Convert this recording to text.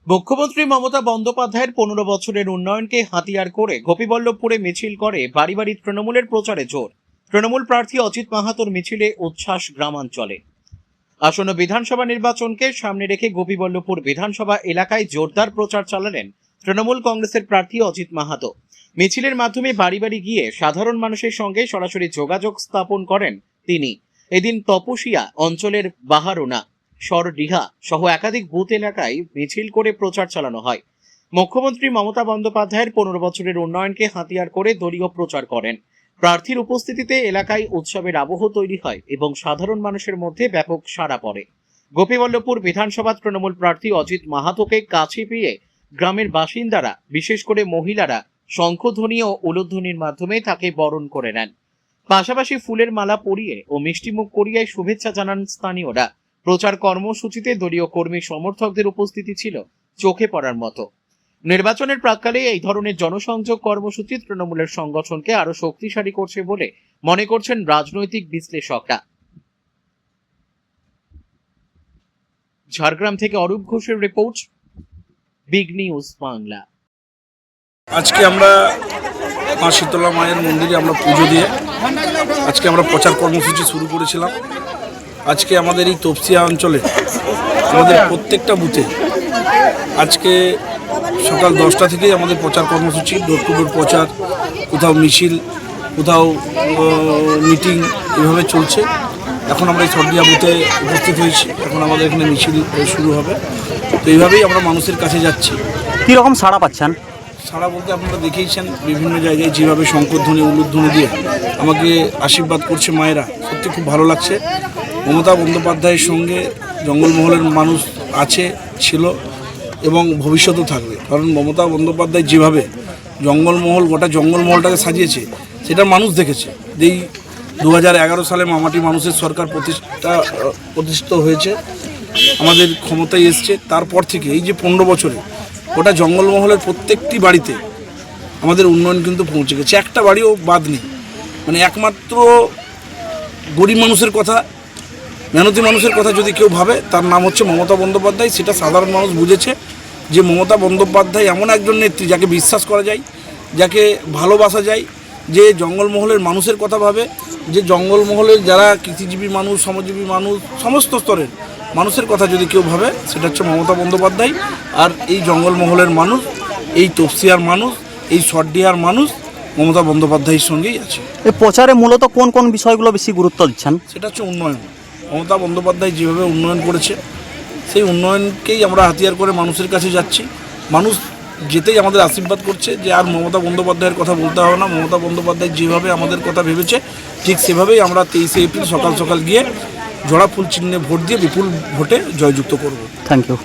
মুখ্যমন্ত্রী মমতা বন্দ্যোপাধ্যায়ের 15 বছরের উন্নয়নকে হাতিয়ার করে গোপীবল্লভপুরে মিছিল করে বাড়ি বাড়ি তৃণমূলের প্রচারে জোর। তৃণমূল প্রার্থী অজিত মাহাতোর মিছিলে উচ্ছ্বাস গ্রামাঞ্চলে। আসন্ন বিধানসভা নির্বাচনকে সামনে রেখে গোপীবল্লভপুর বিধানসভা এলাকায় জোরদার প্রচার চালালেন তৃণমূল কংগ্রেসের প্রার্থী অজিত মাহাতো। মিছিলের মাধ্যমে বাড়ি বাড়ি গিয়ে সাধারণ মানুষের সঙ্গে সরাসরি যোগাযোগ স্থাপন করেন তিনি। এদিন তপসিয়া অঞ্চলের বাহারোনা, সরডিহা সহ একাধিক বুথ এলাকায় মিছিল করে প্রচার চালানো হয়। মুখ্যমন্ত্রী মমতা বন্দ্যোপাধ্যায়ের 15 বছরের উন্নয়নকে হাতিয়ার করে দলীয় প্রচার করেন। প্রার্থীর উপস্থিতিতে এলাকায় উৎসবের আবহ তৈরি হয় এবং সাধারণ মানুষের মধ্যে ব্যাপক সাড়া পড়ে। গোপীবল্লভপুর বিধানসভা তৃণমূল প্রার্থী অজিত মাহাতোকে কাছে পেয়ে গ্রামের বাসিন্দারা, বিশেষ করে মহিলারা শঙ্খধ্বনি ও উলুধ্বনির মাধ্যমে তাকে বরণ করে নেন। পাশাপাশি ফুলের মালা পরিয়ে ও মিষ্টিমুখ করিয়ে শুভেচ্ছা জানান স্থানীয়রা। প্রচার কর্মসূচিতে দলীয় কর্মী সমর্থকদের উপস্থিতি ছিল চোখে পড়ার মতো। নির্বাচনের প্রাক্কালে এই ধরনের জনসংযোগ কর্মসূচি তৃণমূলের সংগঠনকে আরো শক্তিশালী করছে বলে মনে করছেন রাজনৈতিক বিশ্লেষকরা। ঝাড়গ্রাম থেকে অরূপ ঘোষের রিপোর্ট, বিগ নিউজ বাংলা। আজকে আমরা মা শীতলা মায়ের মন্দিরে আমরা পুজো দিয়ে আজকে আমরা প্রচার কর্মসূচি শুরু করেছিলাম। আজকে আমাদের এই তপসিয়া অঞ্চলে আমাদের প্রত্যেকটা বুথে আজকে সকাল 10টা থেকেই আমাদের প্রচার কর্মসূচি, ডোর টু ডোর প্রচার, কোথাও মিছিল, কোথাও মিটিং, এভাবে চলছে। এখন আমরা এই সরডিহা বুথে উপস্থিত হয়েছি, এখন আমাদের এখানে মিছিল শুরু হবে। তো এইভাবেই আমরা মানুষের কাছে যাচ্ছি। কীরকম সাড়া পাচ্ছেন? সাড়া বলতে আপনারা দেখেইছেন বিভিন্ন জায়গায় যেভাবে শঙ্করধ্বনি উলুধ্বনি দিয়ে আমাকে আশীর্বাদ করছে মায়েরা, সত্যি খুব ভালো লাগছে। মমতা বন্দ্যোপাধ্যায়ের সঙ্গে জঙ্গলমহলের মানুষ আছে, ছিল এবং ভবিষ্যতেও থাকবে। কারণ মমতা বন্দ্যোপাধ্যায় যেভাবে জঙ্গলমহল, গোটা জঙ্গলমহলটাকে সাজিয়েছে, সেটা মানুষ দেখেছে। এই 2011 সালে মামাটি মানুষের সরকার প্রতিষ্ঠিত হয়েছে, আমাদের ক্ষমতায় এসছে। তারপর থেকে এই যে 15 বছরে গোটা জঙ্গলমহলের প্রত্যেকটি বাড়িতে আমাদের উন্নয়ন কিন্তু পৌঁছে গেছে, একটা বাড়িও বাদ নেই। মানে একমাত্র গরিব মানুষের কথা, মেহনতি মানুষের কথা যদি কেউ ভাবে, তার নাম হচ্ছে মমতা বন্দ্যোপাধ্যায়। সেটা সাধারণ মানুষ বুঝেছে যে মমতা বন্দ্যোপাধ্যায় এমন একজন নেত্রী যাকে বিশ্বাস করা যায়, যাকে ভালোবাসা যায়, যে জঙ্গলমহলের মানুষের কথা ভাবে, যে জঙ্গলমহলের যারা কৃষিজীবী মানুষ, শ্রমজীবী মানুষ, সমস্ত স্তরের মানুষের কথা যদি কেউ ভাবে, সেটা হচ্ছে মমতা বন্দ্যোপাধ্যায়। আর এই জঙ্গলমহলের মানুষ, এই তপসিয়ার মানুষ, এই সরডিহার মানুষ মমতা বন্দ্যোপাধ্যায়ের সঙ্গেই আছে। এই প্রচারে মূলত কোন কোন বিষয়গুলো বেশি গুরুত্ব দিচ্ছেন? সেটা হচ্ছে উন্নয়ন। মমতা বন্দ্যোপাধ্যায় যেভাবে উন্নয়ন করেছে, সেই উন্নয়নকেই আমরা হাতিয়ার করে মানুষের কাছে যাচ্ছি। মানুষ যেতেই আমাদের আশীর্বাদ করছে যে আর মমতা বন্দ্যোপাধ্যায়ের কথা বলতে হবে না। মমতা বন্দ্যোপাধ্যায় যেভাবে আমাদের কথা ভেবেছে, ঠিক সেভাবেই আমরা 23শে এপ্রিল সকাল সকাল গিয়ে জোড়া ফুল চিহ্নে ভোট দিয়ে বিপুল ভোটে জয়যুক্ত করব। Thank you.